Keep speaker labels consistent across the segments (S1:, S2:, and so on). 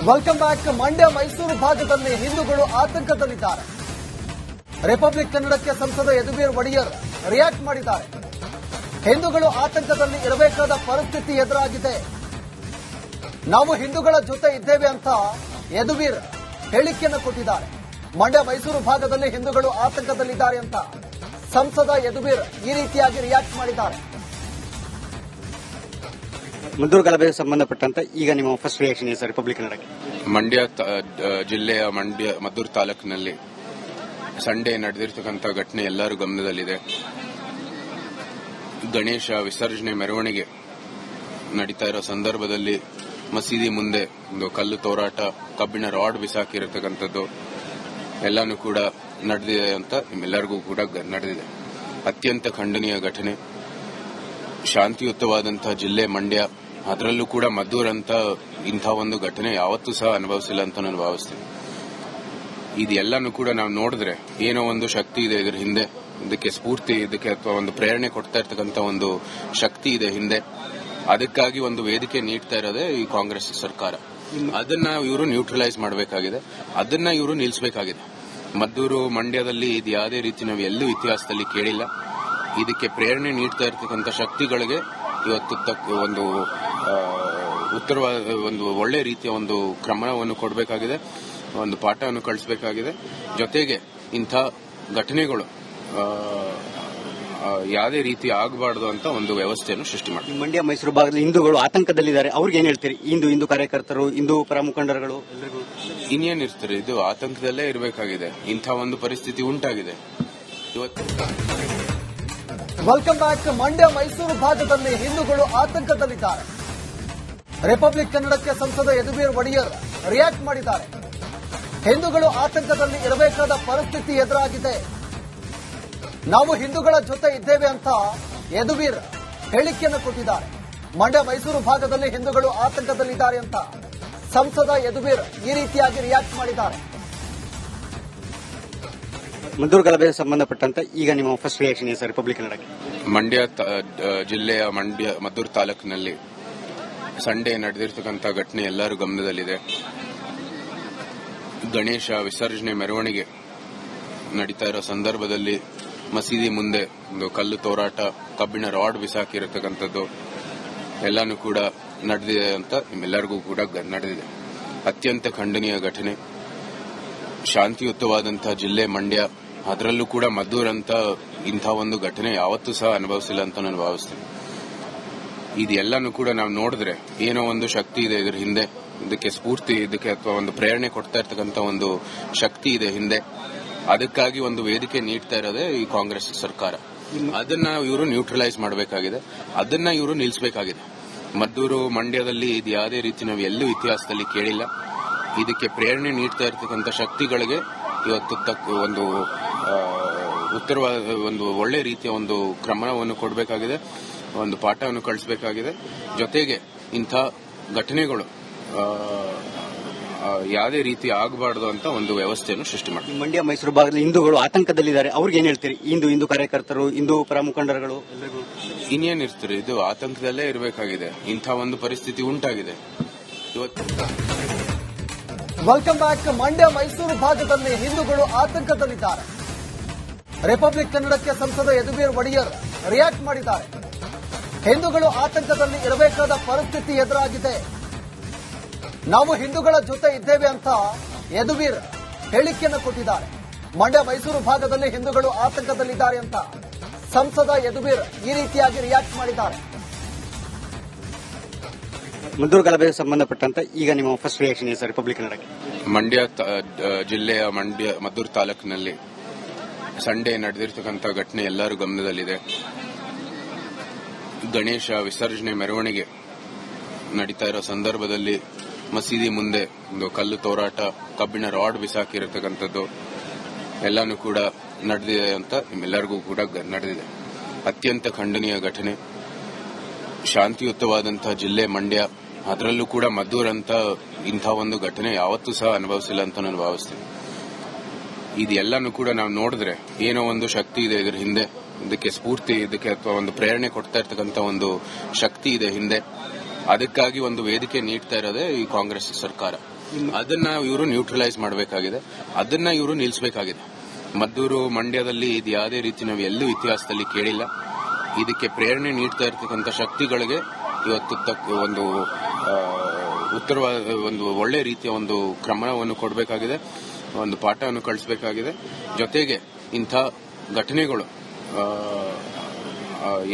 S1: Welcome back. Mandya Mysuru ಭಾಗದಲ್ಲಿ ಹಿಂದೂಗಳು ಆತಂಕದಲ್ಲಿದ್ದಾರೆ. Republic ಕನ್ನಡಕ್ಕೆ ಸಂಸದ ಯದುವೀರ್ ಒಡೆಯರ್ ರಿಯಾಕ್ಟ್ ಮಾಡಿದ್ದಾರೆ. ಹಿಂದೂಗಳು ಆತಂಕದಲ್ಲಿ ಇರಬೇಕಾದ ಪರಿಸ್ಥಿತಿ ಎದುರಾಗಿದೆ. ನಾವು ಹಿಂದೂಗಳ ಜೊತೆ ಇದ್ದೇವೆ ಅಂತ ಯದುವೀರ್ ಹೇಳಿಕೆಯನ್ನು ಕೊಟ್ಟಿದ್ದಾರೆ. ಮಂಡ್ಯ ಮೈಸೂರು ಭಾಗದಲ್ಲಿ ಹಿಂದೂಗಳು ಆತಂಕದಲ್ಲಿದ್ದಾರೆ ಅಂತ ಸಂಸದ ಯದುವೀರ್ ಈ ರೀತಿಯಾಗಿ ರಿಯಾಕ್ಟ್ ಮಾಡಿದ್ದಾರೆ.
S2: ಮದ್ದೂರು ಗಲಭೆಗೆ ಸಂಬಂಧಪಟ್ಟಂತೆ ಈಗ ನಿಮ್ಮ ಫಸ್ಟ್ ರಿಯಾಕ್ಷನ್ ಇದೆ ಸರ್ ರಿಪಬ್ಲಿಕ್ ಕನ್ನಡಕ್ಕೆ?
S3: ಮಂಡ್ಯ ಜಿಲ್ಲೆಯ ಮದ್ದೂರು ತಾಲೂಕಿನಲ್ಲಿ ಸಂಡೇ ನಡೆದಿರ್ತಕ್ಕಂಥ ಘಟನೆ ಎಲ್ಲರೂ ಗಮನದಲ್ಲಿದೆ. ಗಣೇಶ ವಿಸರ್ಜನೆ ಮೆರವಣಿಗೆ ನಡೀತಾ ಇರೋ ಸಂದರ್ಭದಲ್ಲಿ ಮಸೀದಿ ಮುಂದೆ ಒಂದು ಕಲ್ಲು ತೋರಾಟ, ಕಬ್ಬಿಣ ರಾಡ್ ಬಿಸಾಕಿರತಕ್ಕಂಥದ್ದು ಎಲ್ಲಾನು ಕೂಡ ನಡೆದಿದೆ ಅಂತ ನಿಮ್ಮೆಲ್ಲರಿಗೂ ಕೂಡ ನಡೆದಿದೆ. ಅತ್ಯಂತ ಖಂಡನೀಯ ಘಟನೆ. ಶಾಂತಿಯುತವಾದಂತಹ ಜಿಲ್ಲೆ ಮಂಡ್ಯ, ಅದರಲ್ಲೂ ಕೂಡ ಮದ್ದೂರ್ ಅಂತ ಇಂಥ ಒಂದು ಘಟನೆ ಯಾವತ್ತೂ ಸಹ ಅನುಭವಿಸಿಲ್ಲ ಅಂತ ನಾನು ಭಾವಿಸ್ತೀನಿ. ಇದೆಲ್ಲಾನು ಕೂಡ ನಾವು ನೋಡಿದ್ರೆ ಏನೋ ಒಂದು ಶಕ್ತಿ ಇದೆ ಇದರ ಹಿಂದೆ, ಇದಕ್ಕೆ ಸ್ಫೂರ್ತಿ, ಇದಕ್ಕೆ ಅಥವಾ ಒಂದು ಪ್ರೇರಣೆ ಕೊಡ್ತಾ ಇರ್ತಕ್ಕಂಥ ಒಂದು ಶಕ್ತಿ ಇದೆ ಹಿಂದೆ. ಅದಕ್ಕಾಗಿ ಒಂದು ವೇದಿಕೆ ನೀಡ್ತಾ ಇರೋದೇ ಈ ಕಾಂಗ್ರೆಸ್ ಸರ್ಕಾರ. ಅದನ್ನ ಇವರು ನ್ಯೂಟ್ರಲೈಸ್ ಮಾಡಬೇಕಾಗಿದೆ, ಅದನ್ನ ಇವರು ನಿಲ್ಲಿಸಬೇಕಾಗಿದೆ. ಮದ್ದೂರು ಮಂಡ್ಯದಲ್ಲಿ ಇದು ಯಾವುದೇ ರೀತಿ ನಾವು ಎಲ್ಲೂ ಇತಿಹಾಸದಲ್ಲಿ ಕೇಳಿಲ್ಲ. ಇದಕ್ಕೆ ಪ್ರೇರಣೆ ನೀಡ್ತಾ ಇರ್ತಕ್ಕಂಥ ಶಕ್ತಿಗಳಿಗೆ ಇವತ್ತು ಒಂದು ಉತ್ತರವಾದ ಒಂದು ಒಳ್ಳೆ ರೀತಿಯ ಒಂದು ಕ್ರಮವನ್ನು ಕೊಡಬೇಕಾಗಿದೆ, ಒಂದು ಪಾಠವನ್ನು ಕಳಿಸಬೇಕಾಗಿದೆ. ಜೊತೆಗೆ ಇಂಥ ಘಟನೆಗಳು ಯಾವುದೇ ರೀತಿ ಆಗಬಾರ್ದು ಅಂತ ಒಂದು ವ್ಯವಸ್ಥೆಯನ್ನು ಸೃಷ್ಟಿ ಮಾಡಿ.
S2: ಮಂಡ್ಯ ಮೈಸೂರು ಭಾಗದಲ್ಲಿ ಹಿಂದೂಗಳು ಆತಂಕದಲ್ಲಿದ್ದಾರೆ, ಅವ್ರಿಗೆ ಏನ್ ಹೇಳ್ತೀರಿ? ಹಿಂದೂ ಕಾರ್ಯಕರ್ತರು, ಹಿಂದೂ ಪರ ಮುಖಂಡರುಗಳು ಎಲ್ಲರಿಗೂ
S3: ಇನ್ನೇನಿರ್ತಾರೆ, ಇದು ಆತಂಕದಲ್ಲೇ ಇರಬೇಕಾಗಿದೆ. ಇಂಥ ಒಂದು ಪರಿಸ್ಥಿತಿ ಉಂಟಾಗಿದೆ ಇವತ್ತು.
S1: Welcome back. ಮಂಡ್ಯ ಮೈಸೂರು ಭಾಗದಲ್ಲಿ ಹಿಂದೂಗಳು ಆತಂಕದಲ್ಲಿದ್ದಾರೆ. ರಿಪಬ್ಲಿಕ್ ಕನ್ನಡಕ್ಕೆ ಸಂಸದ ಯದುವೀರ್ ಒಡೆಯರ್ ರಿಯಾಕ್ಟ್ ಮಾಡಿದ್ದಾರೆ. ಹಿಂದೂಗಳು ಆತಂಕದಲ್ಲಿ ಇರಬೇಕಾದ ಪರಿಸ್ಥಿತಿ ಎದುರಾಗಿದೆ. ನಾವು ಹಿಂದೂಗಳ ಜೊತೆ ಇದ್ದೇವೆ ಅಂತ ಯದುವೀರ್ ಹೇಳಿಕೆಯನ್ನು ಕೊಟ್ಟಿದ್ದಾರೆ. ಮಂಡ್ಯ ಮೈಸೂರು ಭಾಗದಲ್ಲಿ ಹಿಂದೂಗಳು ಆತಂಕದಲ್ಲಿದ್ದಾರೆ ಅಂತ ಸಂಸದ ಯದುವೀರ್ ಈ ರೀತಿಯಾಗಿ ರಿಯಾಕ್ಟ್ ಮಾಡಿದ್ದಾರೆ.
S2: ಮದ್ದೂರು ಗಲಭೆಗೆ ಸಂಬಂಧಪಟ್ಟಂತೆ ಈಗ ನಿಮ್ಮ ಫಸ್ಟ್ ರಿಯಾಕ್ಷನ್ ಇದೆ ಸರ್ ರಿಪಬ್ಲಿಕ್ ಕನ್ನಡಕ್ಕೆ?
S3: ಮಂಡ್ಯ ಜಿಲ್ಲೆಯ ಮದ್ದೂರು ತಾಲೂಕಿನಲ್ಲಿ ಸಂಡೇ ನಡೆದಿರ್ತಕ್ಕಂಥ ಘಟನೆ ಎಲ್ಲರೂ ಗಮನದಲ್ಲಿದೆ. ಗಣೇಶ ವಿಸರ್ಜನೆ ಮೆರವಣಿಗೆ ನಡೀತಾ ಇರೋ ಸಂದರ್ಭದಲ್ಲಿ ಮಸೀದಿ ಮುಂದೆ ಒಂದು ಕಲ್ಲು ತೋರಾಟ, ಕಬ್ಬಿಣ ರಾಡ್ ಬಿಸಾಕಿರತಕ್ಕಂಥದ್ದು ಎಲ್ಲಾನು ಕೂಡ ನಡೆದಿದೆ ಅಂತ ನಿಮ್ಮೆಲ್ಲರಿಗೂ ಕೂಡ ನಡೆದಿದೆ. ಅತ್ಯಂತ ಖಂಡನೀಯ ಘಟನೆ. ಶಾಂತಿಯುತವಾದಂತಹ ಜಿಲ್ಲೆ ಮಂಡ್ಯ, ಅದರಲ್ಲೂ ಕೂಡ ಮದ್ದೂರ್ ಅಂತ ಇಂಥ ಒಂದು ಘಟನೆ ಯಾವತ್ತೂ ಸಹ ಅನುಭವಿಸಿಲ್ಲ ಅಂತ ನಾನು ಭಾವಿಸ್ತೀನಿ. ಇದೆಲ್ಲಾನು ಕೂಡ ನಾವು ನೋಡಿದ್ರೆ ಏನೋ ಒಂದು ಶಕ್ತಿ ಇದೆ ಇದರ ಹಿಂದೆ, ಇದಕ್ಕೆ ಸ್ಫೂರ್ತಿ, ಇದಕ್ಕೆ ಅಥವಾ ಒಂದು ಪ್ರೇರಣೆ ಕೊಡ್ತಾ ಇರ್ತಕ್ಕಂಥ ಒಂದು ಶಕ್ತಿ ಇದೆ ಹಿಂದೆ. ಅದಕ್ಕಾಗಿ ಒಂದು ವೇದಿಕೆ ನೀಡ್ತಾ ಇರೋದೇ ಈ ಕಾಂಗ್ರೆಸ್ ಸರ್ಕಾರ. ಅದನ್ನ ಇವರು ನ್ಯೂಟ್ರಲೈಸ್ ಮಾಡಬೇಕಾಗಿದೆ, ಅದನ್ನ ಇವರು ನಿಲ್ಲಿಸಬೇಕಾಗಿದೆ. ಮದ್ದೂರು ಮಂಡ್ಯದಲ್ಲಿ ಇದು ಯಾವುದೇ ರೀತಿ ನಾವು ಎಲ್ಲೂ ಇತಿಹಾಸದಲ್ಲಿ ಕೇಳಿಲ್ಲ. ಇದಕ್ಕೆ ಪ್ರೇರಣೆ ನೀಡ್ತಾ ಇರ್ತಕ್ಕಂಥ ಶಕ್ತಿಗಳಿಗೆ ಇವತ್ತು ಒಂದು ಉತ್ತರವಾದ ಒಂದು ಒಳ್ಳೆ ರೀತಿಯ ಒಂದು ಕ್ರಮವನ್ನು ಕೊಡಬೇಕಾಗಿದೆ, ಒಂದು ಪಾಠವನ್ನು ಕಳಿಸಬೇಕಾಗಿದೆ. ಜೊತೆಗೆ ಇಂಥ ಘಟನೆಗಳು ಯಾವುದೇ ರೀತಿ ಆಗಬಾರ್ದು ಅಂತ ಒಂದು ವ್ಯವಸ್ಥೆಯನ್ನು ಸೃಷ್ಟಿ ಮಾಡಿ.
S2: ಮಂಡ್ಯ ಮೈಸೂರು ಭಾಗದಲ್ಲಿ ಹಿಂದೂಗಳು ಆತಂಕದಲ್ಲಿದ್ದಾರೆ, ಅವ್ರಿಗೆ ಏನ್ ಹೇಳ್ತೀರಿ? ಹಿಂದೂ ಕಾರ್ಯಕರ್ತರು, ಹಿಂದೂ ಪರ ಮುಖಂಡರುಗಳು ಎಲ್ಲರಿಗೂ
S3: ಇನ್ನೇನಿರ್ತಾರೆ, ಇದು ಆತಂಕದಲ್ಲೇ ಇರಬೇಕಾಗಿದೆ. ಇಂಥ ಒಂದು ಪರಿಸ್ಥಿತಿ ಉಂಟಾಗಿದೆ ಇವತ್ತು.
S1: Welcome back. ಮಂಡ್ಯ ಮೈಸೂರು ಭಾಗದಲ್ಲಿ ಹಿಂದೂಗಳು ಆತಂಕದಲ್ಲಿದ್ದಾರೆ. ರಿಪಬ್ಲಿಕ್ ಕನ್ನಡಕ್ಕೆ ಸಂಸದ ಯದುವೀರ್ ಒಡೆಯರ್ ರಿಯಾಕ್ಟ್ ಮಾಡಿದ್ದಾರೆ. ಹಿಂದೂಗಳು ಆತಂಕದಲ್ಲಿ ಇರಬೇಕಾದ ಪರಿಸ್ಥಿತಿ ಎದುರಾಗಿದೆ. ನಾವು ಹಿಂದೂಗಳ ಜೊತೆ ಇದ್ದೇವೆ ಅಂತ ಯದುವೀರ್ ಹೇಳಿಕೆಯನ್ನು ಕೊಟ್ಟಿದ್ದಾರೆ. ಮಂಡ್ಯ ಮೈಸೂರು ಭಾಗದಲ್ಲಿ ಹಿಂದೂಗಳು ಆತಂಕದಲ್ಲಿದ್ದಾರೆ ಅಂತ ಸಂಸದ ಯದುವೀರ್ ಈ ರೀತಿಯಾಗಿ ರಿಯಾಕ್ಟ್ ಮಾಡಿದ್ದಾರೆ.
S2: ಮದ್ದೂರು ಗಲಭೆಗೆ ಸಂಬಂಧಪಟ್ಟಂತೆ ಈಗ ನಿಮ್ಮ ಫಸ್ಟ್ ರಿಯಾಕ್ಷನ್ ಇದೆ ಸರ್ ರಿಪಬ್ಲಿಕ್ ಕನ್ನಡಕ್ಕೆ?
S3: ಮಂಡ್ಯ ಜಿಲ್ಲೆಯ ಮದ್ದೂರು ತಾಲೂಕಿನಲ್ಲಿ ಸಂಡೇ ನಡೆದಿರ್ತಕ್ಕಂಥ ಘಟನೆ ಎಲ್ಲರೂ ಗಮನದಲ್ಲಿದೆ. ಗಣೇಶ ವಿಸರ್ಜನೆ ಮೆರವಣಿಗೆ ನಡೀತಾ ಇರೋ ಸಂದರ್ಭದಲ್ಲಿ ಮಸೀದಿ ಮುಂದೆ ಒಂದು ಕಲ್ಲು ತೋರಾಟ, ಕಬ್ಬಿಣ ರಾಡ್ ಬಿಸಾಕಿರತಕ್ಕಂಥದ್ದು ಎಲ್ಲಾನು ಕೂಡ ನಡೆದಿದೆ ಅಂತ ನಿಮ್ಮೆಲ್ಲರಿಗೂ ಕೂಡ ನಡೆದಿದೆ. ಅತ್ಯಂತ ಖಂಡನೀಯ ಘಟನೆ. ಶಾಂತಿಯುತವಾದಂತಹ ಜಿಲ್ಲೆ ಮಂಡ್ಯ, ಅದರಲ್ಲೂ ಕೂಡ ಮದ್ದೂರ್ ಅಂತ ಇಂಥ ಒಂದು ಘಟನೆ ಯಾವತ್ತೂ ಸಹ ಅನುಭವಿಸಿಲ್ಲ ಅಂತ ನಾನು ಭಾವಿಸ್ತೀನಿ. ಇದೆಲ್ಲಾನು ಕೂಡ ನಾವು ನೋಡಿದ್ರೆ ಏನೋ ಒಂದು ಶಕ್ತಿ ಇದೆ ಇದರ ಹಿಂದೆ, ಇದಕ್ಕೆ ಸ್ಫೂರ್ತಿ, ಇದಕ್ಕೆ ಅಥವಾ ಒಂದು ಪ್ರೇರಣೆ ಕೊಡ್ತಾ ಇರ್ತಕ್ಕಂಥ ಒಂದು ಶಕ್ತಿ ಇದೆ ಹಿಂದೆ. ಅದಕ್ಕಾಗಿ ಒಂದು ವೇದಿಕೆ ನೀಡ್ತಾ ಇರೋದೇ ಈ ಕಾಂಗ್ರೆಸ್ ಸರ್ಕಾರ. ಅದನ್ನ ಇವರು ನ್ಯೂಟ್ರಲೈಸ್ ಮಾಡಬೇಕಾಗಿದೆ, ಅದನ್ನ ಇವರು ನಿಲ್ಲಿಸಬೇಕಾಗಿದೆ. ಮದ್ದೂರು ಮಂಡ್ಯದಲ್ಲಿ ಇದು ಯಾವುದೇ ರೀತಿ ನಾವು ಎಲ್ಲೂ ಇತಿಹಾಸದಲ್ಲಿ ಕೇಳಿಲ್ಲ. ಇದಕ್ಕೆ ಪ್ರೇರಣೆ ನೀಡ್ತಾ ಇರತಕ್ಕಂಥ ಶಕ್ತಿಗಳಿಗೆ ಇವತ್ತು ಒಂದು ಉತ್ತರವಾದ ಒಂದು ಒಳ್ಳೆ ರೀತಿಯ ಒಂದು ಕ್ರಮವನ್ನು ಕೊಡಬೇಕಾಗಿದೆ, ಒಂದು ಪಾಠವನ್ನು ಕಳಿಸಬೇಕಾಗಿದೆ. ಜೊತೆಗೆ ಇಂಥ ಘಟನೆಗಳು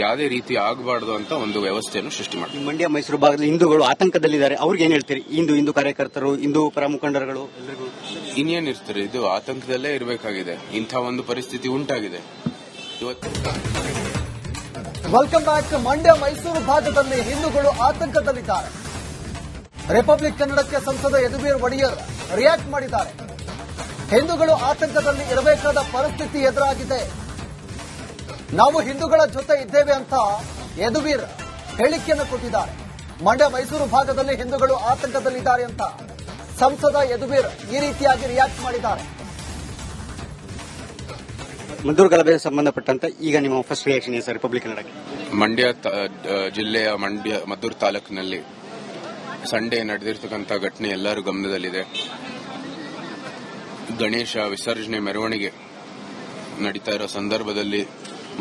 S3: ಯಾವುದೇ ರೀತಿ ಆಗಬಾರ್ದು ಅಂತ ಒಂದು ವ್ಯವಸ್ಥೆಯನ್ನು ಸೃಷ್ಟಿ ಮಾಡಿ.
S2: ಮಂಡ್ಯ ಮೈಸೂರು ಭಾಗದಲ್ಲಿ ಹಿಂದೂಗಳು ಆತಂಕದಲ್ಲಿದ್ದಾರೆ, ಅವ್ರಿಗೆ ಏನ್ ಹೇಳ್ತೀರಿ? ಹಿಂದೂ ಕಾರ್ಯಕರ್ತರು, ಹಿಂದೂ ಪರ ಮುಖಂಡರುಗಳು ಎಲ್ಲರಿಗೂ
S3: ಇನ್ನೇನಿರ್ತಾರೆ, ಇದು ಆತಂಕದಲ್ಲೇ ಇರಬೇಕಾಗಿದೆ. ಇಂಥ ಒಂದು ಪರಿಸ್ಥಿತಿ ಉಂಟಾಗಿದೆ ಇವತ್ತು.
S1: Welcome back. ಮಂಡ್ಯ ಮೈಸೂರು ಭಾಗದಲ್ಲಿ ಹಿಂದೂಗಳು ಆತಂಕದಲ್ಲಿದ್ದಾರೆ. ರಿಪಬ್ಲಿಕ್ ಕನ್ನಡಕ್ಕೆ ಸಂಸದ ಯದುವೀರ್ ಒಡೆಯರ್ ರಿಯಾಕ್ಟ್ ಮಾಡಿದ್ದಾರೆ. ಹಿಂದೂಗಳು ಆತಂಕದಲ್ಲಿ ಇರಬೇಕಾದ ಪರಿಸ್ಥಿತಿ ಎದುರಾಗಿದೆ. ನಾವು ಹಿಂದೂಗಳ ಜೊತೆ ಇದ್ದೇವೆ ಅಂತ ಯದುವೀರ್ ಹೇಳಿಕೆಯನ್ನು ಕೊಟ್ಟಿದ್ದಾರೆ. ಮಂಡ್ಯ ಮೈಸೂರು ಭಾಗದಲ್ಲಿ ಹಿಂದೂಗಳು ಆತಂಕದಲ್ಲಿದ್ದಾರೆ ಅಂತ ಸಂಸದ ಯದುವೀರ್ ಈ ರೀತಿಯಾಗಿ ರಿಯಾಕ್ಟ್ ಮಾಡಿದ್ದಾರೆ.
S2: ಮದ್ದೂರು ಗಲಭೆಗೆ ಸಂಬಂಧಪಟ್ಟಂತೆ ಈಗ ನಿಮ್ಮ ಫಸ್ಟ್ ರಿಯಾಕ್ಷನ್ ಏನು ಸರ್ ರಿಪಬ್ಲಿಕ್ ಕನ್ನಡಕ್ಕೆ?
S3: ಮಂಡ್ಯ ಜಿಲ್ಲೆಯ ಮದ್ದೂರು ತಾಲೂಕಿನಲ್ಲಿ ಸಂಡೇ ನಡೆದಿರ್ತಕ್ಕಂಥ ಘಟನೆ ಎಲ್ಲರೂ ಗಮನದಲ್ಲಿದೆ. ಗಣೇಶ ವಿಸರ್ಜನೆ ಮೆರವಣಿಗೆ ನಡೀತಾ ಇರೋ ಸಂದರ್ಭದಲ್ಲಿ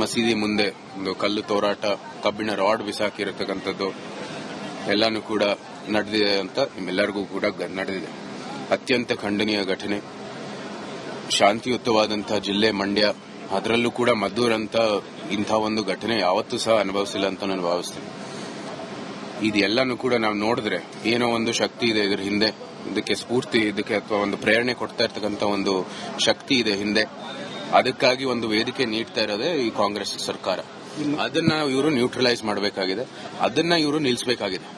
S3: ಮಸೀದಿ ಮುಂದೆ ಒಂದು ಕಲ್ಲು ತೋರಾಟ, ಕಬ್ಬಿಣ ರಾಡ್ ಬಿಸಾಕಿರತಕ್ಕಂಥದ್ದು ಎಲ್ಲಾನು ಕೂಡ ನಡೆದಿದೆ ಅಂತ ನಿಮ್ಮೆಲ್ಲರಿಗೂ ಕೂಡ ನಡೆದಿದೆ. ಅತ್ಯಂತ ಖಂಡನೀಯ ಘಟನೆ. ಶಾಂತಿಯುತವಾದಂತಹ ಜಿಲ್ಲೆ ಮಂಡ್ಯ, ಅದರಲ್ಲೂ ಕೂಡ ಮದ್ದೂರಂತ ಇಂಥ ಒಂದು ಘಟನೆ ಯಾವತ್ತೂ ಸಹ ಅನುಭವಿಸಿಲ್ಲ ಅಂತ ನಾನು ಭಾವಿಸ್ತೀನಿ. ಇದೆಲ್ಲಾನು ಕೂಡ ನಾವು ನೋಡಿದ್ರೆ ಏನೋ ಒಂದು ಶಕ್ತಿ ಇದೆ ಇದರ ಹಿಂದೆ, ಇದಕ್ಕೆ ಸ್ಫೂರ್ತಿ, ಇದಕ್ಕೆ ಅಥವಾ ಒಂದು ಪ್ರೇರಣೆ ಕೊಡ್ತಾ ಇರ್ತಕ್ಕಂಥ ಒಂದು ಶಕ್ತಿ ಇದೆ ಹಿಂದೆ. ಅದಕ್ಕಾಗಿ ಒಂದು ವೇದಿಕೆ ನೀಡ್ತಾ ಇರೋದೇ ಈ ಕಾಂಗ್ರೆಸ್ ಸರ್ಕಾರ. ಅದನ್ನ ಇವರು ನ್ಯೂಟ್ರಲೈಸ್ ಮಾಡಬೇಕಾಗಿದೆ, ಅದನ್ನ ಇವರು ನಿಲ್ಲಿಸಬೇಕಾಗಿದೆ.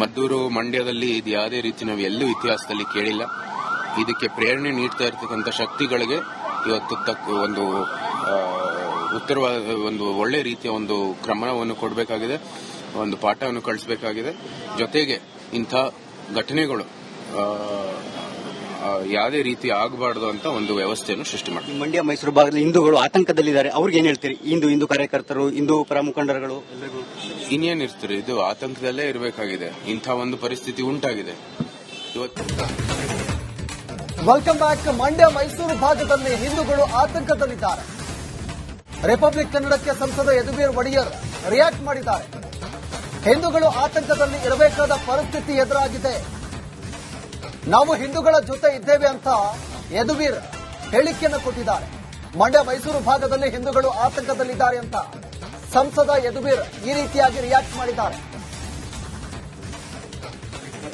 S3: ಮದ್ದೂರು ಮಂಡ್ಯದಲ್ಲಿ ಇದು ಯಾವುದೇ ರೀತಿ ನಾವು ಎಲ್ಲೂ ಇತಿಹಾಸದಲ್ಲಿ ಕೇಳಿಲ್ಲ. ಇದಕ್ಕೆ ಪ್ರೇರಣೆ ನೀಡ್ತಾ ಇರತಕ್ಕಂಥ ಶಕ್ತಿಗಳಿಗೆ ಇವತ್ತು ಒಂದು ಉತ್ತರವಾದ ಒಂದು ಒಳ್ಳೆ ರೀತಿಯ ಒಂದು ಕ್ರಮವನ್ನು ಕೊಡಬೇಕಾಗಿದೆ, ಒಂದು ಪಾಠವನ್ನು ಕಳಿಸಬೇಕಾಗಿದೆ. ಜೊತೆಗೆ ಇಂಥ ಘಟನೆಗಳು ಯಾವುದೇ ರೀತಿ ಆಗಬಾರ್ದು ಅಂತ ಒಂದು ವ್ಯವಸ್ಥೆಯನ್ನು ಸೃಷ್ಟಿ ಮಾಡಿ.
S2: ಮಂಡ್ಯ ಮೈಸೂರು ಭಾಗದಲ್ಲಿ ಹಿಂದೂಗಳು ಆತಂಕದಲ್ಲಿದ್ದಾರೆ, ಅವ್ರಿಗೆ ಏನ್ ಹೇಳ್ತೀರಿ? ಹಿಂದೂ ಕಾರ್ಯಕರ್ತರು, ಹಿಂದೂ ಪರ ಮುಖಂಡರುಗಳು ಎಲ್ಲರಿಗೂ
S3: ಇನ್ನೇನಿರ್ತಾರೆ, ಇದು ಆತಂಕದಲ್ಲೇ ಇರಬೇಕಾಗಿದೆ. ಇಂಥ ಒಂದು ಪರಿಸ್ಥಿತಿ ಉಂಟಾಗಿದೆ ಇವತ್ತು.
S1: Welcome back. ಮಂಡ್ಯ ಮೈಸೂರು ಭಾಗದಲ್ಲಿ ಹಿಂದೂಗಳು ಆತಂಕದಲ್ಲಿದ್ದಾರೆ. ರಿಪಬ್ಲಿಕ್ ಕನ್ನಡಕ್ಕೆ ಸಂಸದ ಯದುವೀರ್ ಒಡೆಯರ್ ರಿಯಾಕ್ಟ್ ಮಾಡಿದ್ದಾರೆ. ಹಿಂದೂಗಳು ಆತಂಕದಲ್ಲಿ ಇರಬೇಕಾದ ಪರಿಸ್ಥಿತಿ ಎದುರಾಗಿದೆ. ನಾವು ಹಿಂದೂಗಳ ಜೊತೆ ಇದ್ದೇವೆ ಅಂತ ಯದುವೀರ್ ಹೇಳಿಕೆಯನ್ನು ಕೊಟ್ಟಿದ್ದಾರೆ. ಮಂಡ್ಯ ಮೈಸೂರು ಭಾಗದಲ್ಲಿ ಹಿಂದೂಗಳು ಆತಂಕದಲ್ಲಿದ್ದಾರೆ ಅಂತ ಸಂಸದ ಯದುವೀರ್ ಈ ರೀತಿಯಾಗಿ ರಿಯಾಕ್ಟ್ ಮಾಡಿದ್ದಾರೆ.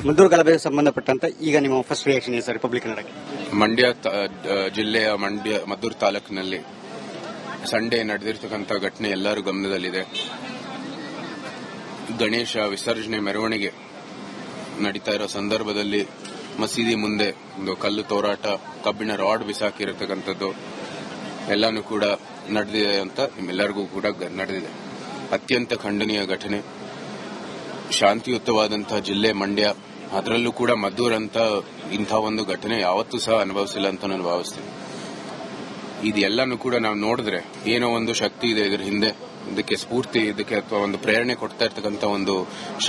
S2: ಮದ್ದೂರು ಗಲಭೆಗೆ ಸಂಬಂಧಪಟ್ಟಂತೆ ಈಗ ನಿಮ್ಮ ಫಸ್ಟ್ ರಿಯಾಕ್ಷನ್ ಏನು ಸರ್ ರಿಪಬ್ಲಿಕ್ ಕನ್ನಡಕ್ಕೆ?
S3: ಮಂಡ್ಯ ಜಿಲ್ಲೆಯ ಮದ್ದೂರು ತಾಲೂಕಿನಲ್ಲಿ ಸಂಡೇ ನಡೆದಿರ್ತಕ್ಕಂಥ ಘಟನೆ ಎಲ್ಲರೂ ಗಮನದಲ್ಲಿದೆ. ಗಣೇಶ ವಿಸರ್ಜನೆ ಮೆರವಣಿಗೆ ನಡೀತಾ ಇರೋ ಸಂದರ್ಭದಲ್ಲಿ ಮಸೀದಿ ಮುಂದೆ ಒಂದು ಕಲ್ಲು ತೋರಾಟ, ಕಬ್ಬಿಣ ರಾಡ್ ಬಿಸಾಕಿರತಕ್ಕಂಥದ್ದು ಎಲ್ಲಾನು ಕೂಡ ನಡೆದಿದೆ ಅಂತ ನಿಮ್ಮೆಲ್ಲರಿಗೂ ಕೂಡ ನಡೆದಿದೆ. ಅತ್ಯಂತ ಖಂಡನೀಯ ಘಟನೆ. ಶಾಂತಿಯುತವಾದಂತಹ ಜಿಲ್ಲೆ ಮಂಡ್ಯ, ಅದರಲ್ಲೂ ಕೂಡ ಮದ್ದೂರಂತ ಇಂಥ ಒಂದು ಘಟನೆ ಯಾವತ್ತೂ ಸಹ ಅನುಭವಿಸಿಲ್ಲ ಅಂತ ನಾನು ಭಾವಿಸ್ತೀನಿ. ಇದೆಲ್ಲಾನು ಕೂಡ ನಾವು ನೋಡಿದ್ರೆ ಏನೋ ಒಂದು ಶಕ್ತಿ ಇದೆ ಇದರ ಹಿಂದೆ, ಇದಕ್ಕೆ ಸ್ಫೂರ್ತಿ, ಇದಕ್ಕೆ ಅಥವಾ ಒಂದು ಪ್ರೇರಣೆ ಕೊಡ್ತಾ ಇರ್ತಕ್ಕಂಥ ಒಂದು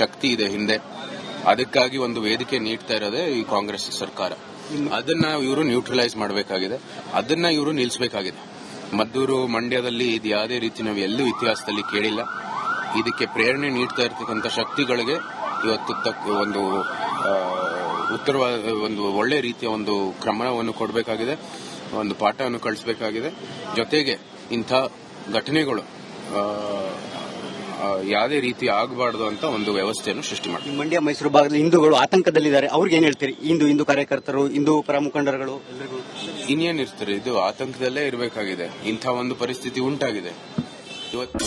S3: ಶಕ್ತಿ ಇದೆ ಹಿಂದೆ. ಅದಕ್ಕಾಗಿ ಒಂದು ವೇದಿಕೆ ನೀಡ್ತಾ ಇರೋದೇ ಈ ಕಾಂಗ್ರೆಸ್ ಸರ್ಕಾರ. ಅದನ್ನ ಇವರು ನ್ಯೂಟ್ರಲೈಸ್ ಮಾಡಬೇಕಾಗಿದೆ, ಅದನ್ನ ಇವರು ನಿಲ್ಲಿಸಬೇಕಾಗಿದೆ. ಮದ್ದೂರು ಮಂಡ್ಯದಲ್ಲಿ ಇದು ಯಾವುದೇ ರೀತಿ ನಾವು ಎಲ್ಲೂ ಇತಿಹಾಸದಲ್ಲಿ ಕೇಳಿಲ್ಲ. ಇದಕ್ಕೆ ಪ್ರೇರಣೆ ನೀಡ್ತಾ ಇರ್ತಕ್ಕಂಥ ಶಕ್ತಿಗಳಿಗೆ ಇವತ್ತು ಒಂದು ಉತ್ತರವಾದ ಒಂದು ಒಳ್ಳೆ ರೀತಿಯ ಒಂದು ಕ್ರಮವನ್ನು ಕೊಡಬೇಕಾಗಿದೆ, ಒಂದು ಪಾಠವನ್ನು ಕಳಿಸಬೇಕಾಗಿದೆ. ಜೊತೆಗೆ ಇಂಥ ಘಟನೆಗಳು ಯಾವುದೇ ರೀತಿ ಆಗಬಾರ್ದು ಅಂತ ಒಂದು ವ್ಯವಸ್ಥೆಯನ್ನು ಸೃಷ್ಟಿ ಮಾಡಿ.
S2: ಮಂಡ್ಯ ಮೈಸೂರು ಭಾಗದಲ್ಲಿ ಹಿಂದೂಗಳು ಆತಂಕದಲ್ಲಿದ್ದಾರೆ, ಅವ್ರಿಗೆ ಏನ್ ಹೇಳ್ತೀರಿ? ಹಿಂದೂ ಕಾರ್ಯಕರ್ತರು, ಹಿಂದೂ ಪರ ಮುಖಂಡರುಗಳು ಎಲ್ಲರಿಗೂ
S3: ಇನ್ನೇನಿರ್ತಾರೆ, ಇದು ಆತಂಕದಲ್ಲೇ ಇರಬೇಕಾಗಿದೆ. ಇಂಥ ಒಂದು ಪರಿಸ್ಥಿತಿ ಉಂಟಾಗಿದೆ ಇವತ್ತು.